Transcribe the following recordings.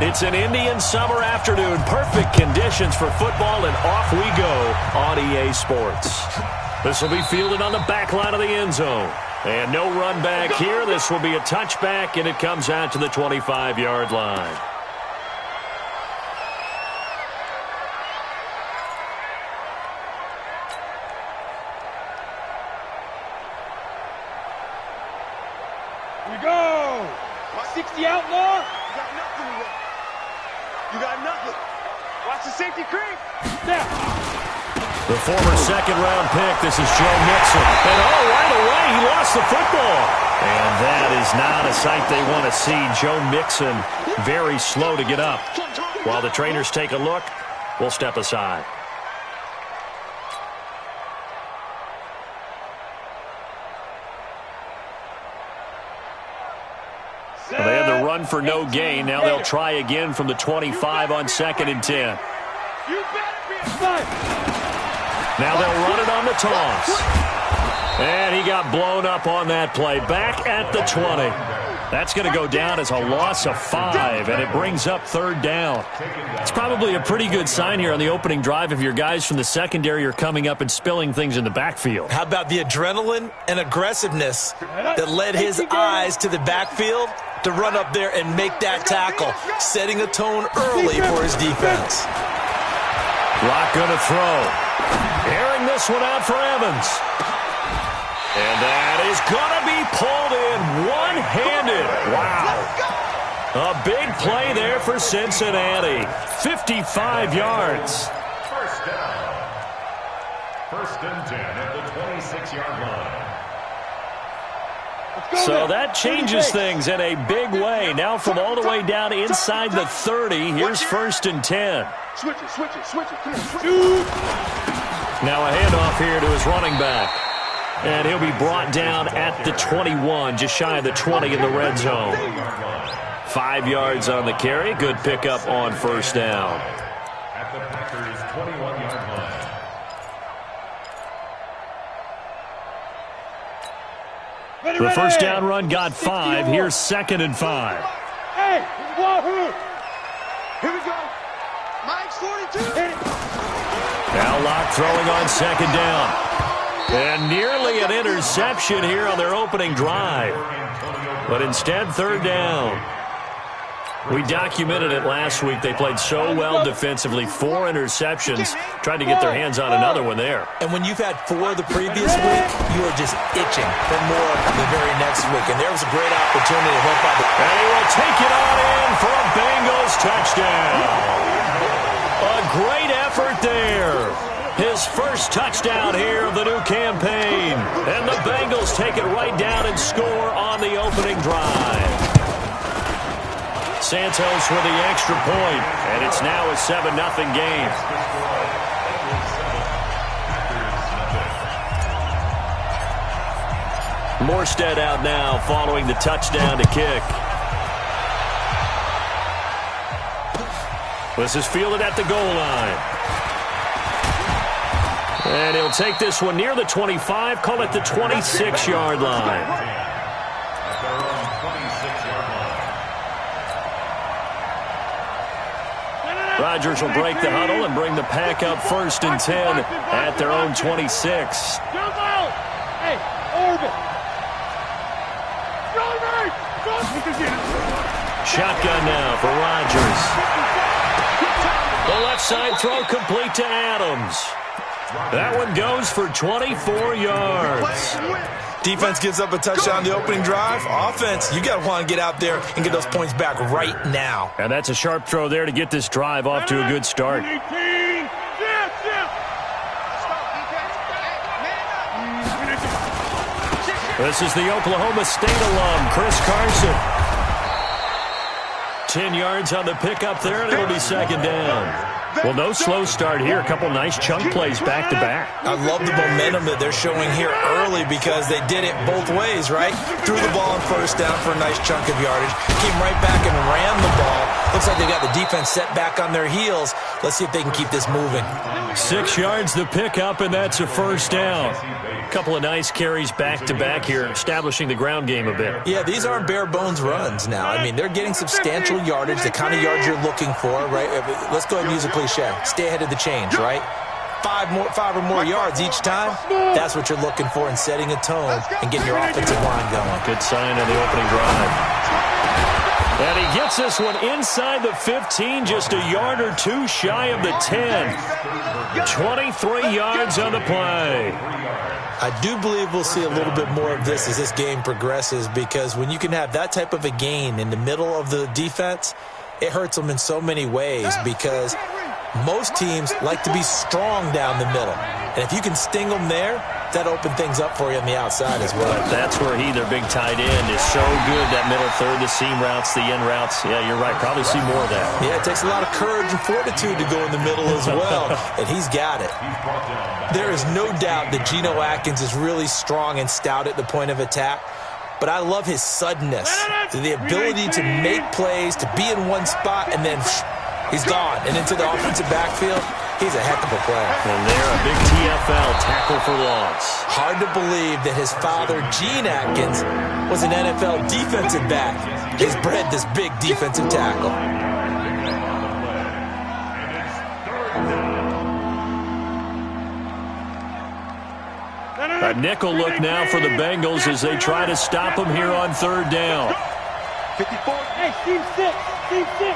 It's an Indian summer afternoon. Perfect conditions for football, and off we go on EA Sports. This will be fielded on the back line of the end zone. And no run back here. This will be a touchback, and it comes out to the 25-yard line. Here we go. 60 outlaw. You got nothing to work. You got nothing. Watch the safety creep. There. The former second-round pick, this is Joe Mixon. And right away, he lost the football. And that is not a sight they want to see. Joe Mixon very slow to get up. While the trainers take a look, we'll step aside. Well, they had the run for no gain. Now they'll try again from the 25 on 2nd and 10. Now they'll run it on the toss. And he got blown up on that play. Back at the 20. That's going to go down as a loss of 5, and it brings up 3rd down. It's probably a pretty good sign here on the opening drive if your guys from the secondary are coming up and spilling things in the backfield. How about the adrenaline and aggressiveness that led his eyes to the backfield to run up there and make that tackle, setting a tone early for his defense. Lock going to throw. Airing this one out for Evans. And that is going to be pulled in one-handed. Wow. A big play there for Cincinnati. 55 yards. First down. 1st and 10 at the 26-yard line. So that changes things in a big way. Now from all the way down inside the 30, here's 1st and 10. Switch it. Now a handoff here to his running back. And he'll be brought down at the 21, just shy of the 20 in the red zone. 5 yards on the carry. Good pickup on 1st down. At the Packers' 21-yard line. The 1st down run got 5. Here's 2nd and 5. Hey, wahoo! Here we go. Mike's 42. Now Locke throwing on 2nd down. And nearly an interception here on their opening drive. But instead, 3rd down. We documented it last week. They played so well defensively. 4 interceptions. Tried to get their hands on another one there. And when you've had 4 the previous week, you are just itching for more the very next week. And there was a great opportunity to help out. And he will take it on in for a Bengals touchdown. A great effort there. His first touchdown here of the new campaign. And the Bengals take it right down and score on the opening drive. Santos with the extra point, and it's now a 7-0 game. Morstead out now following the touchdown to kick. This is fielded at the goal line. And he'll take this one near the 25, call it the 26-yard line. Rodgers will break the huddle and bring the pack up 1st and 10 at their own 26. Hey, orbit. Shotgun now for Rodgers. The left side throw complete to Adams. That one goes for 24 yards. Defense gives up a touchdown on the opening drive. Offense, you got to want to get out there and get those points back right now. And that's a sharp throw there to get this drive off to a good start. This is the Oklahoma State alum, Chris Carson. 10 yards on the pickup there, and it'll be 2nd down. Well, no slow start here. A couple nice chunk plays back-to-back. I love the momentum that they're showing here early because they did it both ways, right? Threw the ball on 1st down for a nice chunk of yardage. Came right back and ran the ball Looks like they got the defense set back on their heels. Let's see if they can keep this moving. 6 yards the pickup, and that's a first down. A couple of nice carries back-to-back here, establishing the ground game a bit. Yeah, these aren't bare-bones runs now. I mean, they're getting substantial yardage, the kind of yards you're looking for, right? Let's go ahead and use a cliche. Stay ahead of the change, right? 5 or more yards each time, that's what you're looking for in setting a tone and getting your offensive line going. Good sign on the opening drive. And he gets this one inside the 15, just a yard or two shy of the 10. 23 yards on the play. I do believe we'll see a little bit more of this as this game progresses, because when you can have that type of a gain in the middle of the defense, it hurts them in so many ways, because most teams like to be strong down the middle. And if you can sting them there, that opens things up for you on the outside as well. That's where their big tight end, is so good. That middle third, the seam routes, the end routes. Yeah, you're right. Probably see more of that. Yeah, it takes a lot of courage and fortitude to go in the middle as well. And he's got it. There is no doubt that Geno Atkins is really strong and stout at the point of attack. But I love his suddenness, the ability to make plays, to be in one spot, and then he's gone. And into the offensive backfield, he's a heck of a player. And there, a big TFL tackle for loss. Hard to believe that his father, Gene Atkins, was an NFL defensive back. He's bred this big defensive tackle. A nickel look now for the Bengals as they try to stop him here on third down. 54. Hey, team 6. Team 6.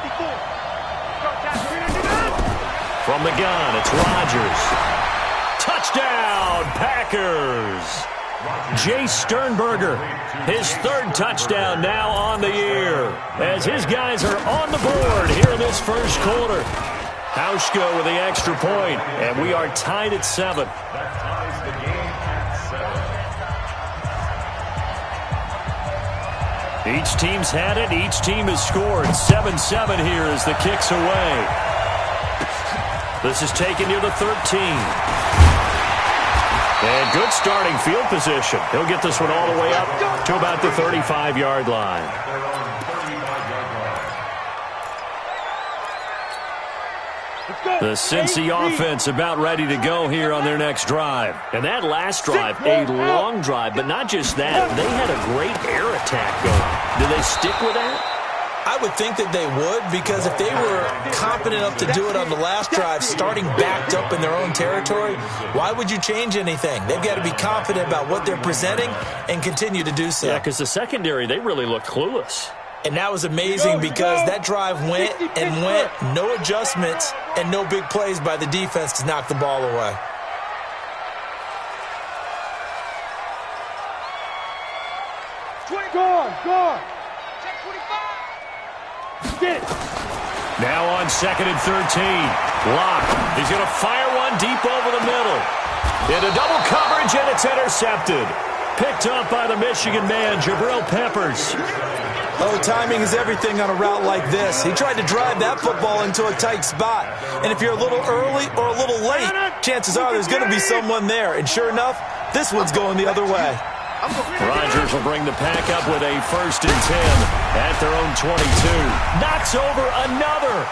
54. From the gun, it's Rodgers. Touchdown, Packers. Jay Sternberger, his third touchdown now on the year, as his guys are on the board here in this first quarter. Hauschko with the extra point, and we are tied at 7. Each team's had it. Each team has scored. 7-7 here as the kick's away. This is taken near the 13. And good starting field position. He'll get this one all the way up to about the 35-yard line. The Cincy offense about ready to go here on their next drive. And that last drive, a long drive, but not just that. They had a great air attack going. Do they stick with that? I would think that they would, because if they were confident enough to do it on the last drive, starting backed up in their own territory, why would you change anything? They've got to be confident about what they're presenting and continue to do so. Yeah, because the secondary, they really looked clueless. And that was amazing, because that drive went and went, no adjustments, and no big plays by the defense to knock the ball away. Gone. Now on 2nd and 13. Locke. He's going to fire one deep over the middle. Into double coverage, and it's intercepted. Picked up by the Michigan man, Jabril Peppers. Oh, timing is everything on a route like this. He tried to drive that football into a tight spot. And if you're a little early or a little late, chances are there's going to be someone there. And sure enough, this one's going the other way. Rodgers will bring the pack up with a 1st and 10 at their own 22. Knocks over another.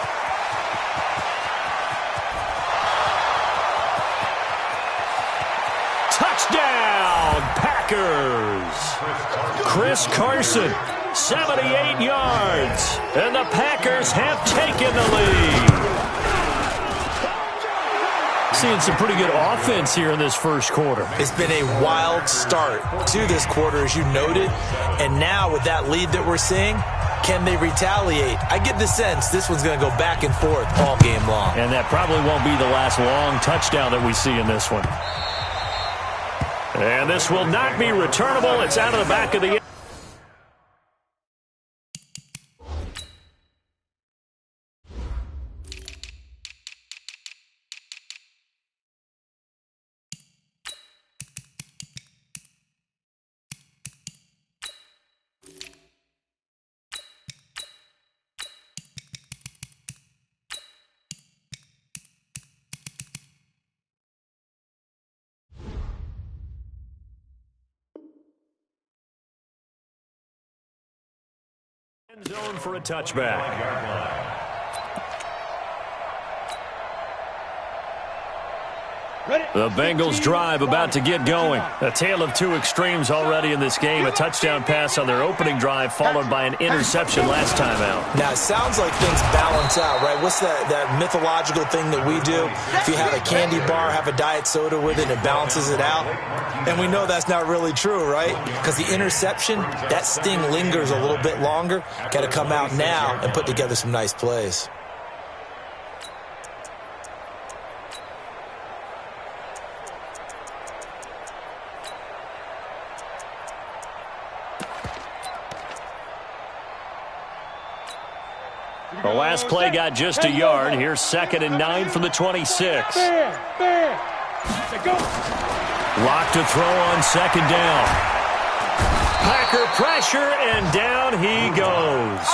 Touchdown, Packers. Chris Carson, 78 yards. And the Packers have taken the lead. Seeing some pretty good offense here in this first quarter. It's been a wild start to this quarter, as you noted. And now with that lead that we're seeing, can they retaliate? I get the sense this one's going to go back and forth all game long. And that probably won't be the last long touchdown that we see in this one. And this will not be returnable. It's out of the back of the End zone for a touchback. The Bengals drive about to get going. A tale of two extremes already in this game. A touchdown pass on their opening drive followed by an interception last time out. Now, it sounds like things balance out, right? What's that mythological thing that we do? If you have a candy bar, have a diet soda with it, it balances it out. And we know that's not really true, right? Because the interception, that sting lingers a little bit longer. Got to come out now and put together some nice plays. The last play got just a yard. Here's 2nd and 9 from the 26. Lock to throw on 2nd down. Packer pressure, and down he goes.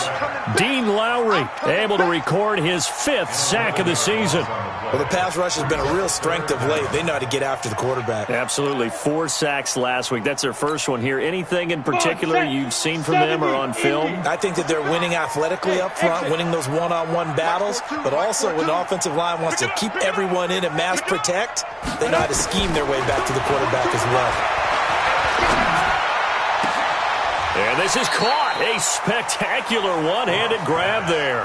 Dean Lowry able to record his 5th sack of the season. Well, the pass rush has been a real strength of late. They know how to get after the quarterback. Absolutely. 4 sacks last week. That's their first one here. Anything in particular you've seen from them or on film? I think that they're winning athletically up front, winning those one-on-one battles, but also when the offensive line wants to keep everyone in and mass protect, they know how to scheme their way back to the quarterback as well. And this is caught. A spectacular one-handed grab there.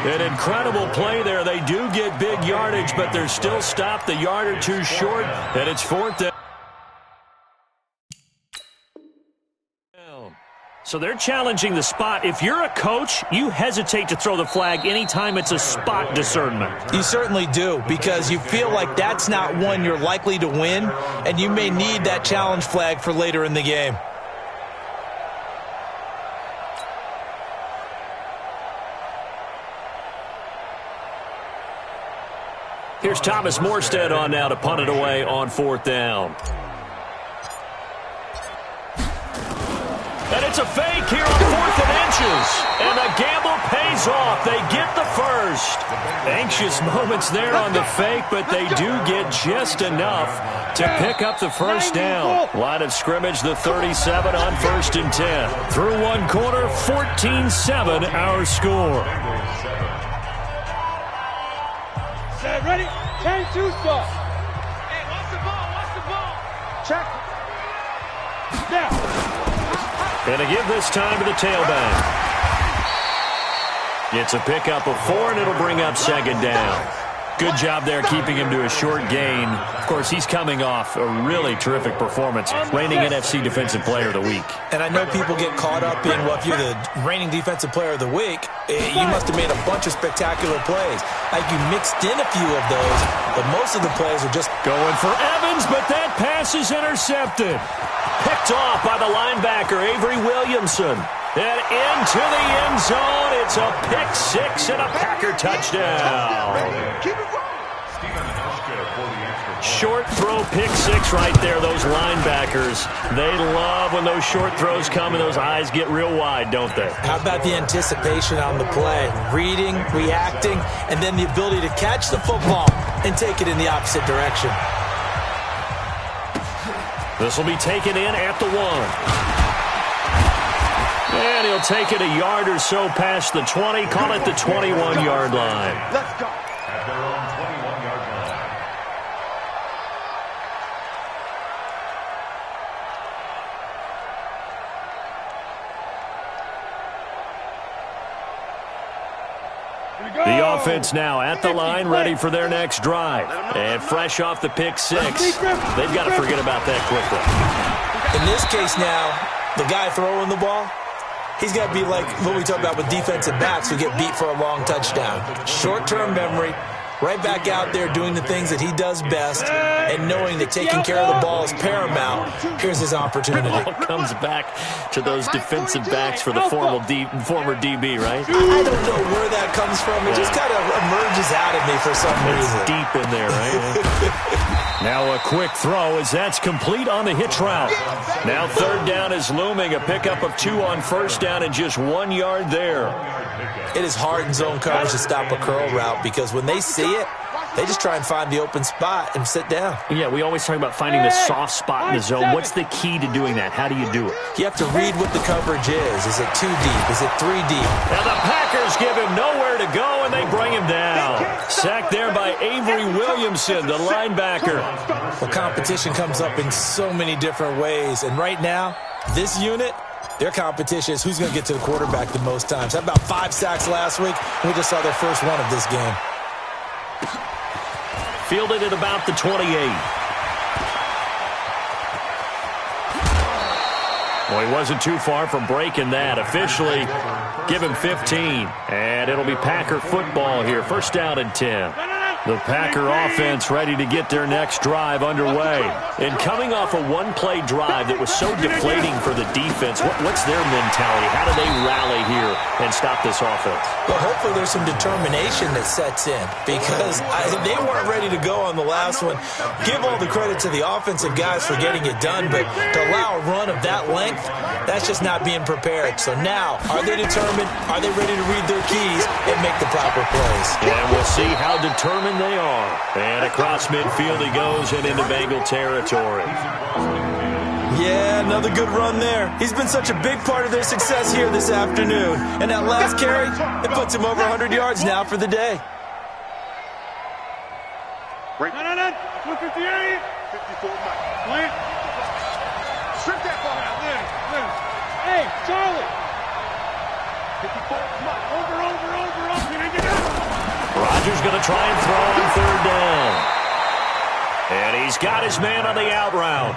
An incredible play there. They do get big yardage, but they're still stopped a yard or two short, and it's 4th down. So they're challenging the spot. If you're a coach, you hesitate to throw the flag anytime it's a spot discernment. You certainly do, because you feel like that's not one you're likely to win, and you may need that challenge flag for later in the game. Here's Thomas Morstead on now to punt it away on 4th down. And it's a fake here on 4th and inches. And the gamble pays off. They get the first. Anxious moments there on the fake, but they do get just enough to pick up the first down. Line of scrimmage, the 37 on 1st and 10. Through one quarter, 14-7 our score. Set, ready? 10-2 start. Hey, watch the ball. Check. Now. And to give this time to the tailback. It's a pickup of 4, and it'll bring up 2nd down. Good job there keeping him to a short gain. Of course, he's coming off a really terrific performance, reigning NFC Defensive Player of the Week. And I know people get caught up in, well, if you're the reigning Defensive Player of the Week, you must have made a bunch of spectacular plays. Like you mixed in a few of those, but most of the plays are just going for Evans, but that pass is intercepted. Picked off by the linebacker, Avery Williamson. And into the end zone, it's a pick-6 and a Packer touchdown. Short throw, pick-6 right there, those linebackers. They love when those short throws come and those eyes get real wide, don't they? How about the anticipation on the play? Reading, reacting, and then the ability to catch the football and take it in the opposite direction. This will be taken in at the 1. And he'll take it a yard or so past the 20, call it the 21-yard line. Let's go. At their own 21-yard line. The offense now at the line, ready for their next drive. And fresh off the pick-6, they've got to forget about that quickly. In this case now, the guy throwing the ball, he's got to be like what we talk about with defensive backs who get beat for a long touchdown. Short-term memory, right back out there doing the things that he does best, and knowing that taking care of the ball is paramount. Here's his opportunity. It all comes back to those defensive backs for the former DB, right? I don't know where that comes from. It just kind of emerges out of me for some reason. It's deep in there, right? Now a quick throw as that's complete on the hitch route. Now 3rd down is looming. A pickup of 2 on 1st down and just 1 yard there. It is hard in zone coverage to stop a curl route because when they see it, They just try and find the open spot and sit down. Yeah, we always talk about finding the soft spot in the zone. What's the key to doing that? How do you do it? You have to read what the coverage is. Is it 2 deep? Is it 3 deep? And the Packers give him nowhere to go, and they bring him down. Sacked there by Avery Williamson, the linebacker. Well, competition comes up in so many different ways. And right now, this unit, their competition is who's going to get to the quarterback the most times. How about 5 sacks last week? We just saw their first one of this game. Fielded at about the 28. Well, he wasn't too far from breaking that. Officially, give him 15. And it'll be Packer football here. First down and 10. The Packer offense ready to get their next drive underway. And coming off a one-play drive that was so deflating for the defense, what's their mentality? How do they rally here and stop this offense? Well, hopefully there's some determination that sets in because they weren't ready to go on the last one. Give all the credit to the offensive guys for getting it done, but to allow a run of that length, that's just not being prepared. So now, are they determined? Are they ready to read their keys and make the proper plays? And we'll see how determined they are. And across midfield he goes and into Bengal territory. Yeah, another good run there. He's been such a big part of their success here this afternoon. And that last carry, it puts him over 100 yards now for the day. No, 258. 54, Mike. Strip that ball out. Hey, Charlie. 54, Mike. Over. Rodgers going to try and throw on third down. And he's got his man on the out route.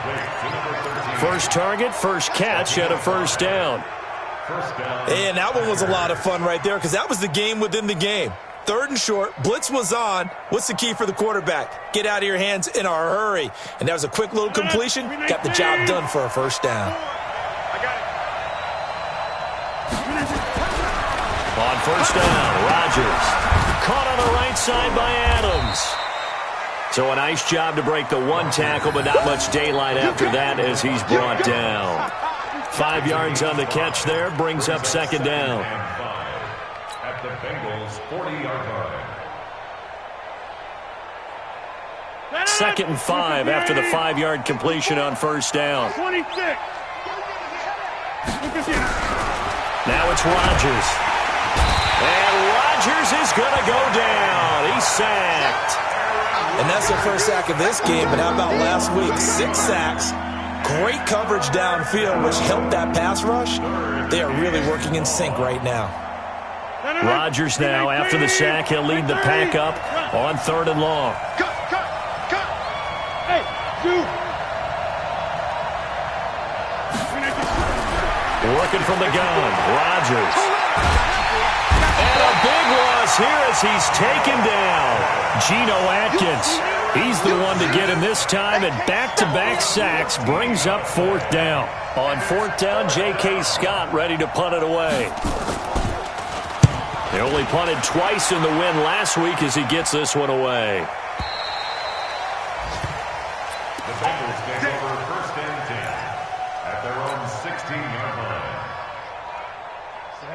First target, first catch, and a first down. And that one was a lot of fun right there because that was the game within the game. 3rd and short, blitz was on. What's the key for the quarterback? Get out of your hands in a hurry. And that was a quick little completion. Got the job done for a first down. On first down, Rodgers. Caught on the right side by Adams. So a nice job to break the one tackle, but not much daylight after that as he's brought down. 5 yards on the catch there, brings up second down. At the Bengals' 40-yard line. Second and 5 after the 5-yard completion on first down. 26. Now it's Rodgers. And Rodgers is going to go down. He's sacked. And that's the first sack of this game, but how about last week? 6 sacks. Great coverage downfield, which helped that pass rush. They are really working in sync right now. Rodgers now, after the sack, he'll lead the pack up on 3rd and long. Cut. Hey, dude. Working from the gun, Rodgers. And a big loss here as he's taken down. Geno Atkins, he's the one to get him this time, and back-to-back sacks brings up 4th down. On 4th down, J.K. Scott ready to punt it away. They only punted twice in the win last week as he gets this one away. The Bengals take over first and 10 at their own 16-yard line.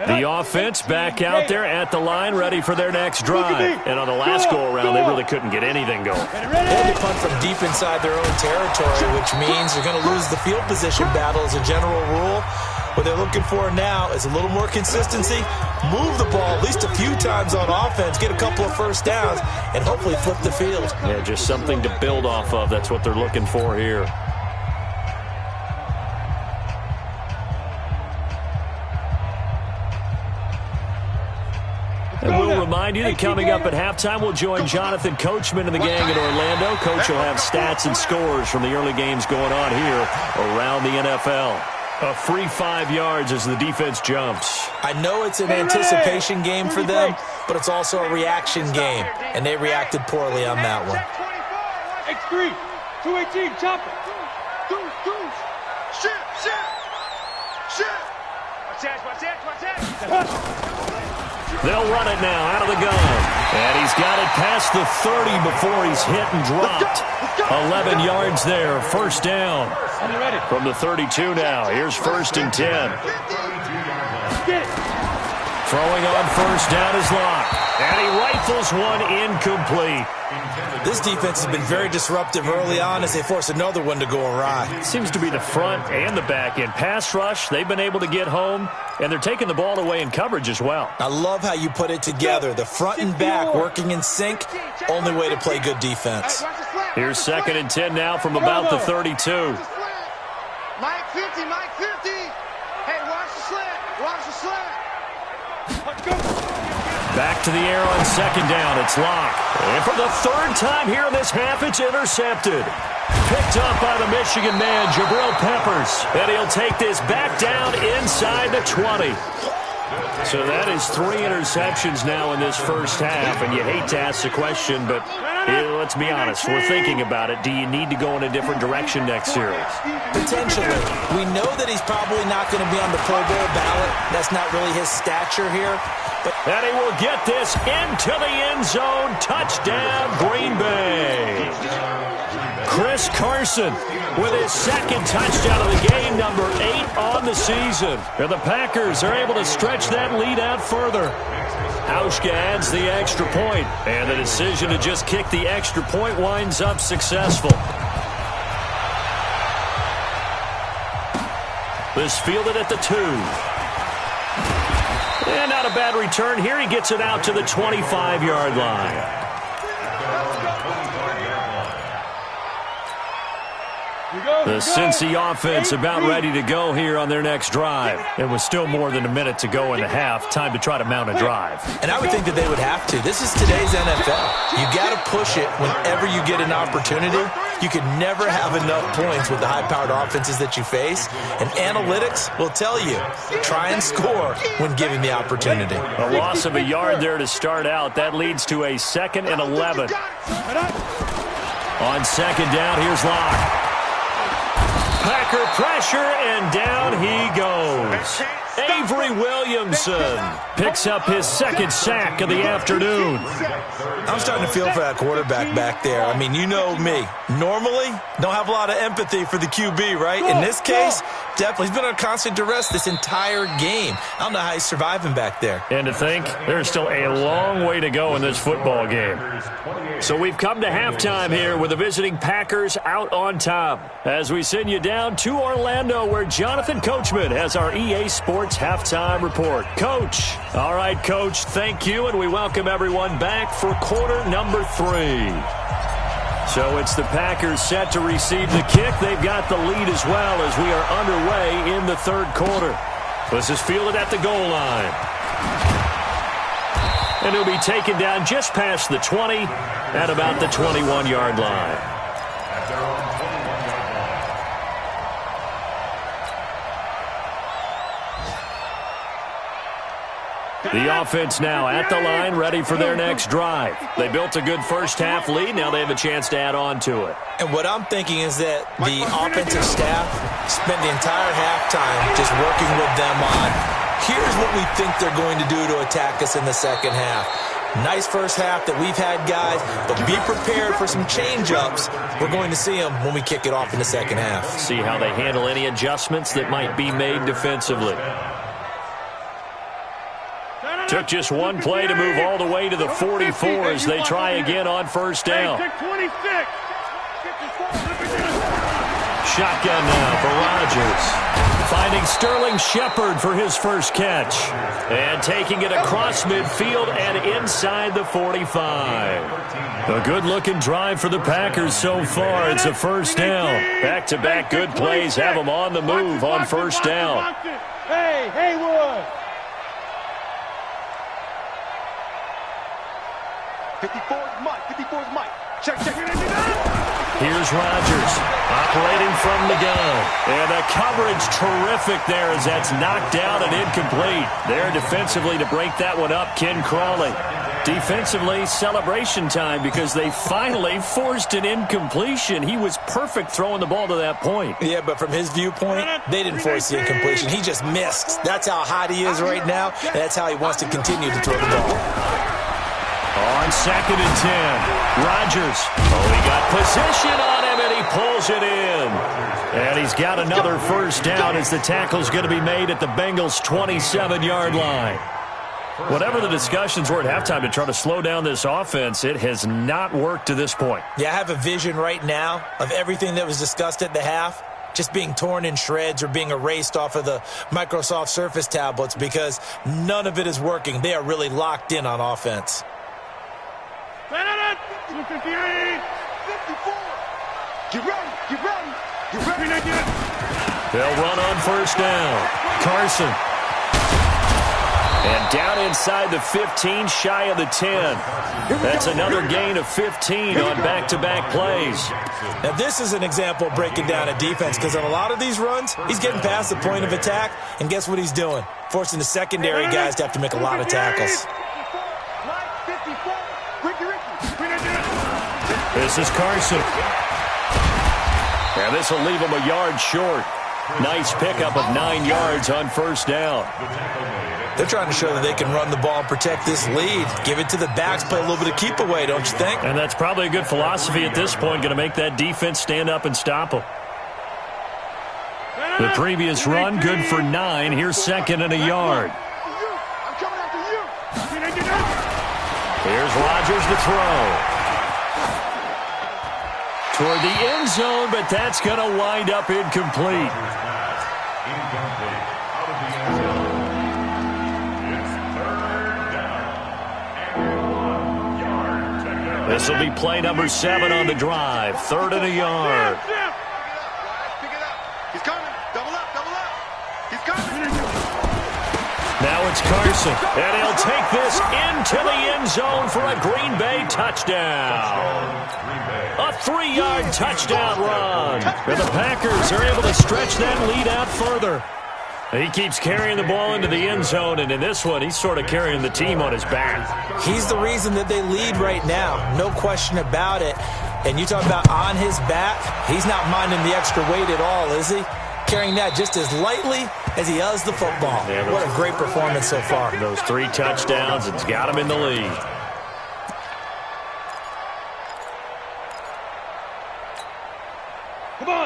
The offense back out there at the line, ready for their next drive. And on the last go-around, they really couldn't get anything going. They had to punt from deep inside their own territory, which means they're going to lose the field position battle as a general rule. What they're looking for now is a little more consistency, move the ball at least a few times on offense, get a couple of first downs, and hopefully flip the field. Yeah, just something to build off of. That's what they're looking for here. And we'll remind you that coming up at halftime, we'll join Jonathan Coachman and the gang in Orlando. Coach will have stats and scores from the early games going on here around the NFL. A free 5 yards as the defense jumps. I know it's an anticipation game for them, but it's also a reaction game, and they reacted poorly on that one. X3, 218, chopper. Shit. Watch that. They'll run it now out of the gun. And he's got it past the 30 before he's hit and dropped. 11 yards there, first down. From the 32 now. Here's 1st and 10. Throwing on first down is Locke. And he rifles one incomplete. This defense has been very disruptive early on as they force another one to go awry. Seems to be the front and the back end. Pass rush, they've been able to get home, and they're taking the ball away in coverage as well. I love how you put it together. The front and back working in sync, only way to play good defense. Here's 2nd and 10 now from about the 32. Mike 50, Mike 50. Hey, watch the slant, watch the slant. Let's go. Back to the air on 2nd down. It's Locke. And for the 3rd time here in this half, it's intercepted. Picked up by the Michigan man, Jabril Peppers. And he'll take this back down inside the 20. So that is 3 interceptions now in this first half. And you hate to ask the question, but let's be honest. We're thinking about it. Do you need to go in a different direction next series? Potentially. We know that he's probably not going to be on the Pro Bowl ballot. That's not really his stature here. And he will get this into the end zone. Touchdown, Green Bay. Chris Carson with his 2nd touchdown of the game, number 8 on the season. And the Packers are able to stretch that lead out further. Hauschka adds the extra point, and the decision to just kick the extra point winds up successful. This fielded at the 2. And not a bad return here. He gets it out to the 25-yard line. The Cincy offense about ready to go here on their next drive. It was still more than a minute to go in the half. Time to try to mount a drive. And I would think that they would have to. This is today's NFL. You got to push it whenever you get an opportunity. You could never have enough points with the high-powered offenses that you face. And analytics will tell you, try and score when given the opportunity. A loss of a yard there to start out. That leads to a 2nd and 11. On 2nd down, here's Locke. Packer pressure, and down he goes. Avery Williamson picks up his 2nd sack of the afternoon. I'm starting to feel for that quarterback back there. I mean, you know me. Normally, don't have a lot of empathy for the QB, right? In this case, definitely. He's been on constant duress this entire game. I don't know how he's surviving back there. And to think, there's still a long way to go in this football game. So we've come to halftime here with the visiting Packers out on top. As we send you down to Orlando, where Jonathan Coachman has our EA Sports halftime report. Coach. All right, Coach, thank you, and we welcome everyone back for quarter number 3. So it's the Packers set to receive the kick. They've got the lead as well as we are underway in the 3rd quarter. This is fielded at the goal line. And he'll be taken down just past the 20 at about the 21-yard line. The offense now at the line, ready for their next drive. They built a good first-half lead. Now they have a chance to add on to it. And what I'm thinking is that the offensive staff spent the entire halftime just working with them on, here's what we think they're going to do to attack us in the second half. Nice first half that we've had, guys, but be prepared for some change-ups. We're going to see them when we kick it off in the second half. See how they handle any adjustments that might be made defensively. Took just one play to move all the way to the 44 as they try again on first down. Shotgun now for Rodgers. Finding Sterling Shepard for his first catch. And taking it across midfield and inside the 45. A good-looking drive for the Packers so far. It's a first down. Back-to-back good plays have them on the move on first down. Hey, Haywood. 54's Mike. 54's Mike. Check. Here's Rodgers operating from the gun. And the coverage terrific there as that's knocked down and incomplete. There defensively to break that one up, Ken Crawley. Defensively, celebration time because they finally forced an incompletion. He was perfect throwing the ball to that point. Yeah, but from his viewpoint, they didn't force the incompletion. He just missed. That's how hot he is right now, and that's how he wants to continue to throw the ball. On 2nd and 10, Rodgers. He got position on him, and he pulls it in. And he's got another first down as the tackle's going to be made at the Bengals' 27-yard line. Whatever the discussions were at halftime to try to slow down this offense, it has not worked to this point. Yeah, I have a vision right now of everything that was discussed at the half just being torn in shreds or being erased off of the Microsoft Surface tablets because none of it is working. They are really locked in on offense. 58, 54. Get ready, get ready, get ready. They'll run on first down. Carson. And down inside the 15, shy of the 10. That's another gain of 15 on back-to-back plays. Now, this is an example of breaking down a defense because on a lot of these runs, he's getting past the point of attack, and guess what he's doing? Forcing the secondary guys to have to make a lot of tackles. This is Carson. And this will leave him a yard short. Nice pickup of 9 yards on first down. They're trying to show that they can run the ball and protect this lead. Give it to the backs, play a little bit of keep away, don't you think? And that's probably a good philosophy at this point, going to make that defense stand up and stop them. The previous run, good for 9. Here's second and a yard. Here's Rodgers to throw. Toward the end zone, but that's going to wind up incomplete. This will be play number 7 on the drive. 3rd and a yard. Pick it up. He's coming. Double up, double up. He's coming. Now it's Carson, and he'll take this into the end zone for a Green Bay touchdown. A 3-yard touchdown run. And the Packers are able to stretch that lead out further. He keeps carrying the ball into the end zone, and in this one, he's sort of carrying the team on his back. He's the reason that they lead right now. No question about it. And you talk about on his back, he's not minding the extra weight at all, is he? Carrying that just as lightly as he does the football. Yeah, what a great performance so far. Those 3 touchdowns, it's got him in the lead.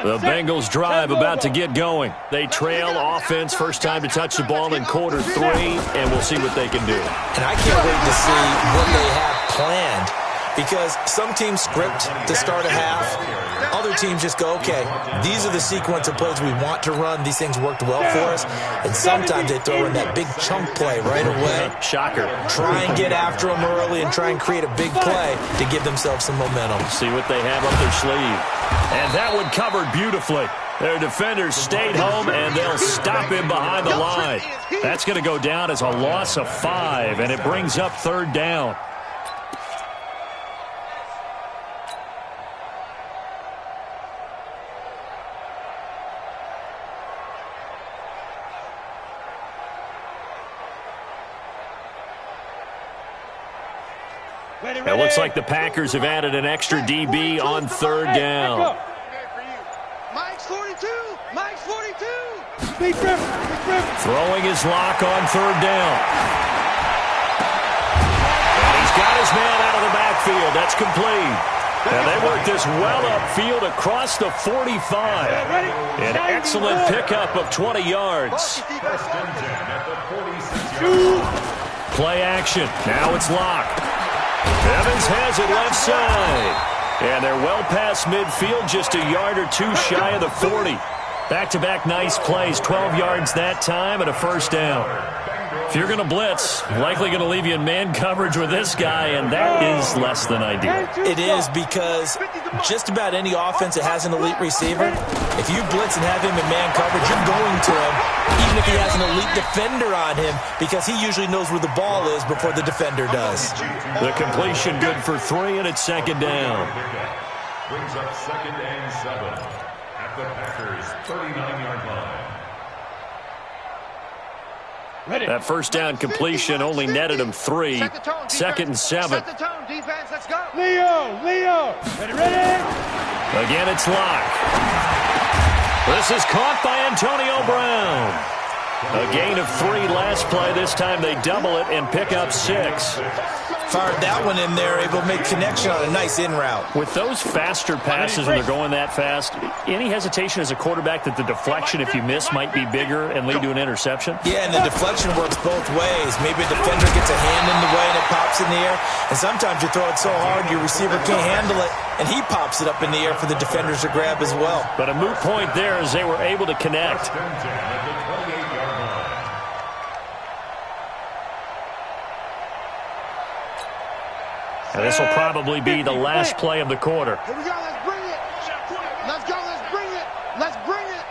The Bengals drive about to get going. They trail offense, first time to touch the ball in quarter 3, and we'll see what they can do. And I can't wait to see what they have planned because some teams script to start a half. Other teams just go, okay, these are the sequence of plays we want to run. These things worked well for us. And sometimes they throw in that big chunk play right away. Shocker. Try and get after them early and try and create a big play to give themselves some momentum. See what they have up their sleeve. And that one covered beautifully. Their defenders stayed home, and they'll stop him behind the line. That's going to go down as a loss of 5, and it brings up 3rd down. It looks like the Packers have added an extra DB on 3rd down. Mike's 42. Mike's 42. Throwing his lock on 3rd down. And he's got his man out of the backfield. That's complete. And they work this well upfield across the 45. An excellent pickup of 20 yards. Play action. Now it's locked. Evans has it left side. And they're well past midfield, just a yard or 2 shy of the 40. Back-to-back nice plays, 12 yards that time and a first down. If you're going to blitz, likely going to leave you in man coverage with this guy, and that is less than ideal. It is because just about any offense that has an elite receiver, if you blitz and have him in man coverage, you're going to him, even if he has an elite defender on him, because he usually knows where the ball is before the defender does. The completion good for 3, and it's 2nd down. Brings up 2nd and 7 at the Packers' 39-yard line. That first down completion only netted him 3. 2nd and 7. Set the tone, defense. Let's go. Leo. Ready. Again, it's locked. This is caught by Antonio Brown. A gain of 3 last play. This time they double it and pick up 6. Fired that one in there, able to make connection on a nice in route. With those faster passes when they're going that fast, any hesitation as a quarterback that the deflection, if you miss, might be bigger and lead to an interception? Yeah, and the deflection works both ways. Maybe a defender gets a hand in the way and it pops in the air. And sometimes you throw it so hard your receiver can't handle it, and he pops it up in the air for the defenders to grab as well. But a moot point there as they were able to connect. And this will probably be the last play of the quarter. Here we go, let's bring it. Let's go, let's bring it. Let's bring it.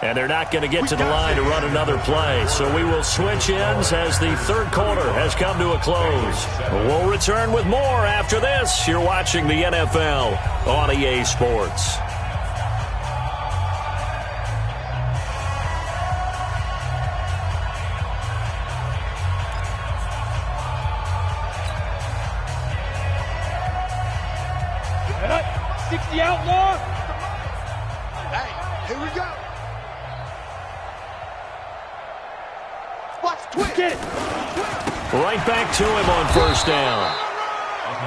And they're not going to get to the line to run another play. So we will switch ends as the third quarter has come to a close. We'll return with more after this. You're watching the NFL on EA Sports. The outlaw. Hey, here we go. Watch twist. Get it. Right back to him on first down.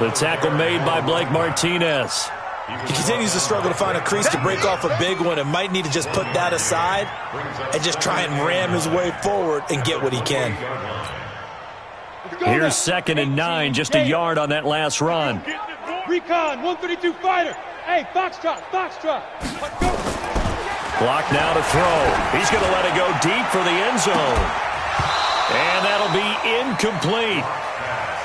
The tackle made by Blake Martinez. He continues to struggle to find a crease to break off a big one and might need to just put that aside and just try and ram his way forward and get what he can. Here's 2nd and 9, just a yard on that last run. Recon, 132 fighter. Hey, Foxtrot, Foxtrot. Let's go. Block now to throw. He's going to let it go deep for the end zone. And that'll be incomplete.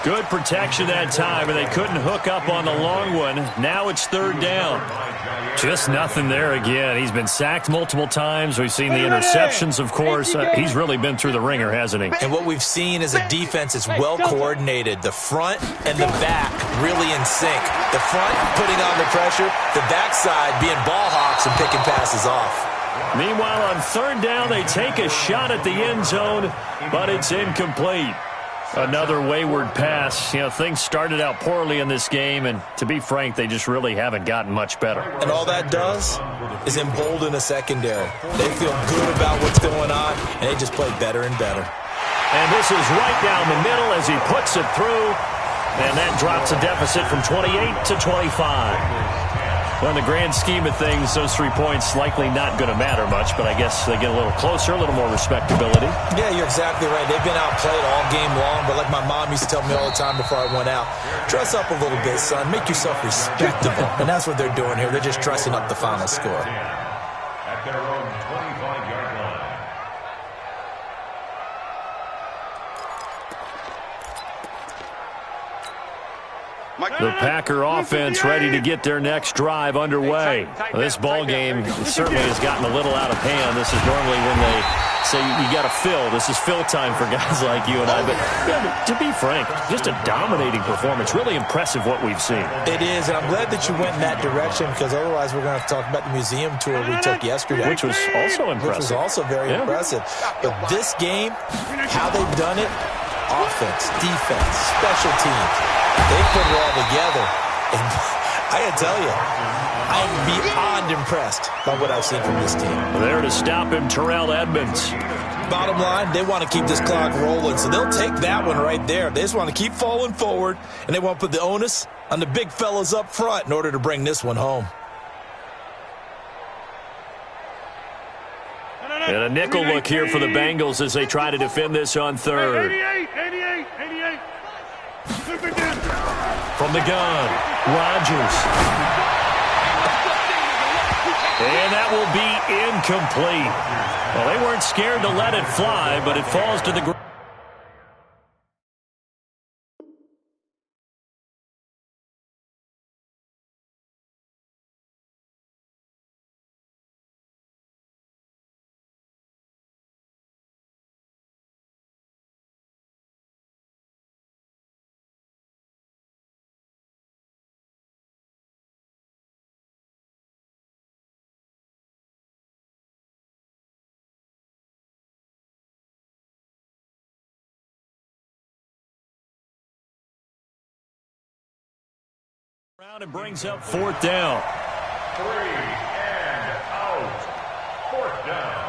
Good protection that time, and they couldn't hook up on the long one. Now it's 3rd down. Just nothing there again. He's been sacked multiple times. We've seen the interceptions, of course. He's really been through the ringer, hasn't he? And what we've seen is a defense that's well coordinated. The front and the back really in sync. The front putting on the pressure, the backside being ball hawks and picking passes off. Meanwhile, on 3rd down, they take a shot at the end zone, but it's incomplete. Another wayward pass. You know, things started out poorly in this game, and to be frank, they just really haven't gotten much better. And all that does is embolden a secondary. They feel good about what's going on, and they just play better and better. And this is right down the middle as he puts it through, and that drops a deficit from 28 to 25. Well, in the grand scheme of things, those 3 points likely not going to matter much, but I guess they get a little closer, a little more respectability. Yeah, you're exactly right. They've been outplayed all game long, but like my mom used to tell me all the time before I went out, dress up a little bit, son. Make yourself respectable. And that's what they're doing here. They're just dressing up the final score. At their own 25-yard line. The Packer offense ready to get their next drive underway. This ball game certainly has gotten a little out of hand. This is normally when they say you got to fill. This is fill time for guys like you and I. But yeah, to be frank, just a dominating performance. Really impressive what we've seen. It is, and I'm glad that you went in that direction because otherwise we're going to have to talk about the museum tour we took yesterday. Which was also impressive. Which was also very impressive. But this game, how they've done it, offense, defense, special teams, they put it all together. And I got to tell you, I am beyond impressed by what I've seen from this team. There to stop him, Terrell Edmonds. Bottom line, they want to keep this clock rolling, so they'll take that one right there. They just want to keep falling forward, and they want to put the onus on the big fellas up front in order to bring this one home. And a nickel look here for the Bengals as they try to defend this on 3rd. 88. From the gun, Rodgers. And that will be incomplete. Well, they weren't scared to let it fly, but it falls to the ground. And brings up 4th down. 3 and out. 4th down.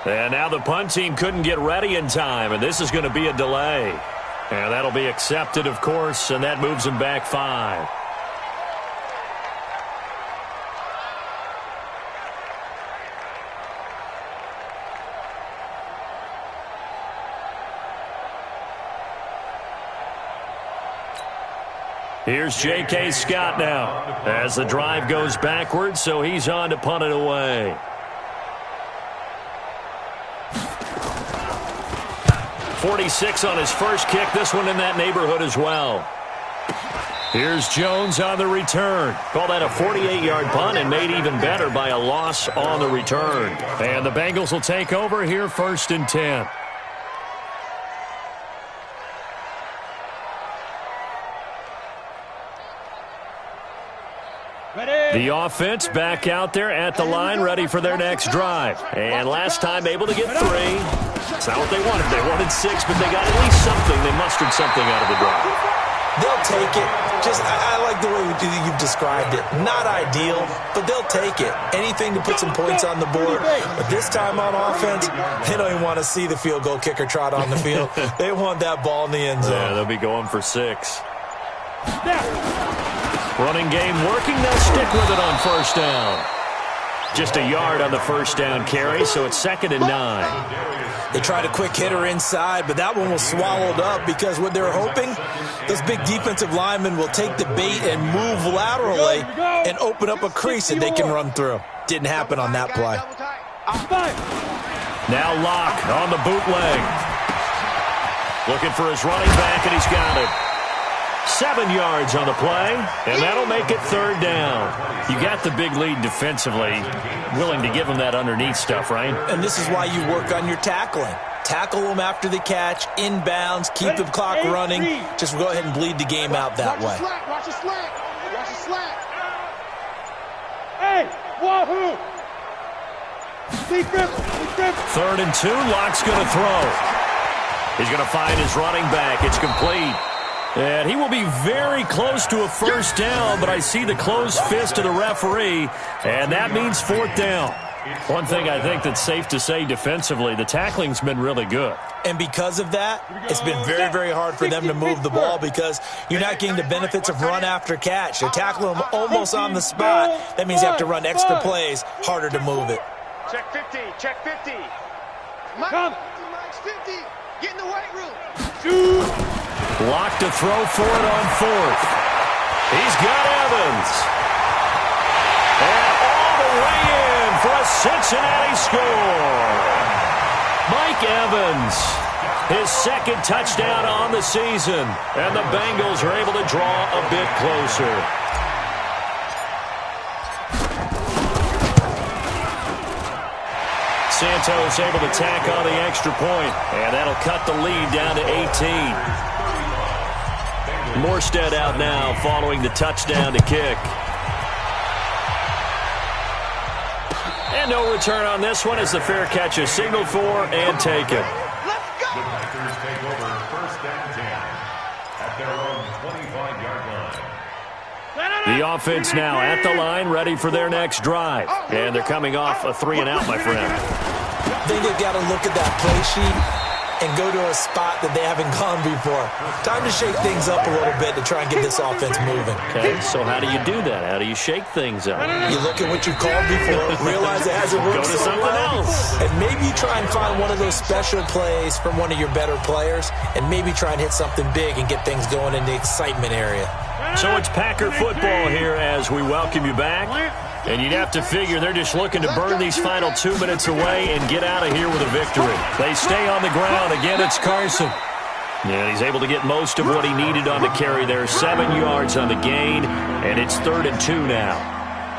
And now the punt team couldn't get ready in time, and this is going to be a delay. And that'll be accepted, of course, and that moves them back 5. Here's J.K. Scott now as the drive goes backwards, so he's on to punt it away. 46 on his first kick, this one in that neighborhood as well. Here's Jones on the return. Call that a 48-yard punt and made even better by a loss on the return. And the Bengals will take over here 1st and 10. The offense back out there at the line, ready for their next drive. And last time able to get 3. It's not what they wanted. They wanted 6, but they got at least something. They mustered something out of the drive. They'll take it. I like the way you've described it. Not ideal, but they'll take it. Anything to put some points on the board. But this time on offense, they don't even want to see the field goal kicker trot on the field. They want that ball in the end zone. Yeah, they'll be going for 6. Running game working. They'll stick with it on 1st down. Just a yard on the 1st down carry, so it's 2nd and 9. They tried a quick hitter inside, but that one was swallowed up because what they're hoping, those big defensive linemen will take the bait and move laterally and open up a crease that they can run through. Didn't happen on that play. Now Locke on the bootleg. Looking for his running back, and he's got it. 7 yards on the play, and that'll make it 3rd down. You got the big lead defensively, willing to give them that underneath stuff, right? And this is why you work on your tackling. Tackle them after the catch, inbounds, keep the clock running. Just go ahead and bleed the game out that way. Watch the slant. Watch the slant. Hey, wahoo! 3rd and 2, Locke's going to throw. He's going to find his running back. It's complete. And he will be very close to a 1st down, but I see the closed fist of the referee, and that means 4th down. One thing I think that's safe to say defensively, the tackling's been really good. And because of that, it's been very, very hard for them to move the ball because you're not getting the benefits of run after catch. They're tackling them almost on the spot. That means you have to run extra plays, harder to move it. Check 50, check 50. Come. Mike's 50. Get in the weight room. Shoot. Locke to throw for it on 4th. He's got Evans. And all the way in for a Cincinnati score. Mike Evans, his 2nd touchdown on the season. And the Bengals are able to draw a bit closer. Santos able to tack on the extra point. And that'll cut the lead down to 18. Morstead out now following the touchdown to kick. And no return on this one as the fair catch is signaled for and taken. Let's go! The Packers take over 1st and 10 at their own 25-yard line. The offense now at the line, ready for their next drive. And they're coming off a 3-and-out, my friend. I think they've got to look at that play sheet and go to a spot that they haven't gone before. Time to shake things up a little bit to try and get this offense moving. Okay, so how do you do that? How do you shake things up? You look at what you've called before, realize it hasn't worked Go to so something well, else. and maybe you try and find one of those special plays from one of your better players, and maybe try and hit something big and get things going in the excitement area. So it's Packer football here as we welcome you back. And you'd have to figure they're just looking to burn these final 2 minutes away and get out of here with a victory. They stay on the ground. Again, it's Carson. And he's able to get most of what he needed on the carry there. 7 yards on the gain, and it's 3rd and 2 now.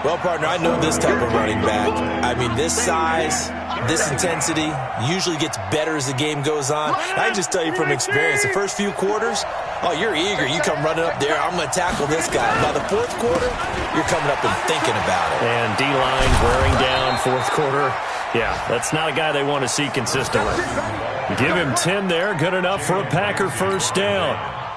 Well, partner, I know this type of running back. I mean, this size, this intensity usually gets better as the game goes on. I just tell you from experience, the first few quarters, oh, you're eager. You come running up there. I'm going to tackle this guy. By the 4th quarter, you're coming up and thinking about it. And D-line wearing down 4th quarter. Yeah, that's not a guy they want to see consistently. Give him 10 there. Good enough for a Packer 1st down.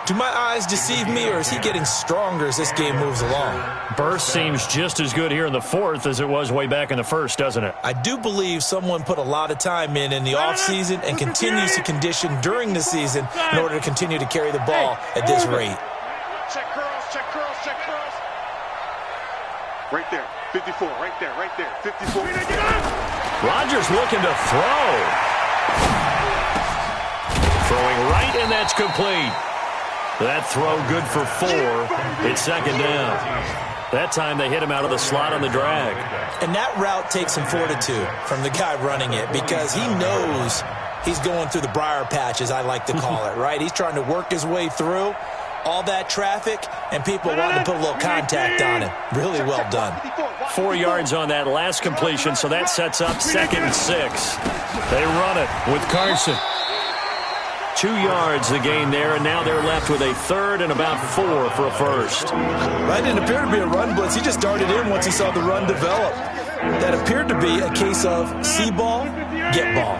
Do my eyes deceive me, or is he getting stronger as this game moves along? Burst seems just as good here in the fourth as it was way back in the first, doesn't it? I do believe someone put a lot of time in the offseason and continues to condition during the season in order to continue to carry the ball at this rate. Check curls, check curls, check curls. Right there, 54, right there, 54. Rodgers looking to throw. Throwing right, and that's complete. That throw good for 4. It's second down. That time they hit him out of the slot on the drag. And that route takes some fortitude from the guy running it because he knows he's going through the briar patch, as I like to call it, right? He's trying to work his way through all that traffic, and people want to put a little contact on him. Really well done. 4 yards on that last completion, so that sets up 2nd and 6. They run it with Carson. 2 yards the gain there, and now they're left with a 3rd and about 4 for a first. That didn't appear to be a run blitz. He just darted in once he saw the run develop. That appeared to be a case of see ball, get ball.